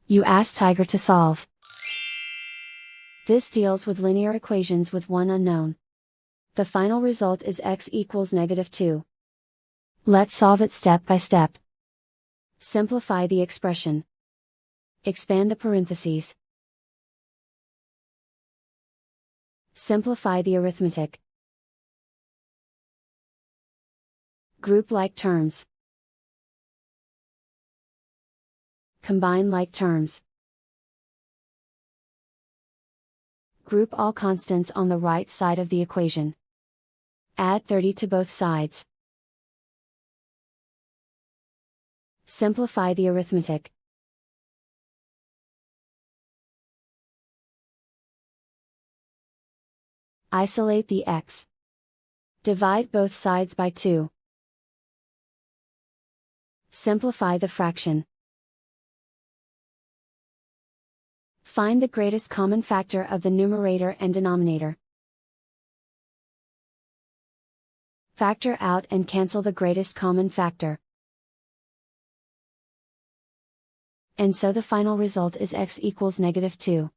You ask Tiger to solve. This deals with linear equations with one unknown. The final result is x equals -2. Let's solve it step by step. Simplify the expression. Expand the parentheses. Simplify the arithmetic. Group like terms. Combine like terms. Group all constants on the right side of the equation. Add 30 to both sides. Simplify the arithmetic. Isolate the x. Divide both sides by 2. Simplify the fraction. Find the greatest common factor of the numerator and denominator. Factor out and cancel the greatest common factor. And so the final result is x equals -2.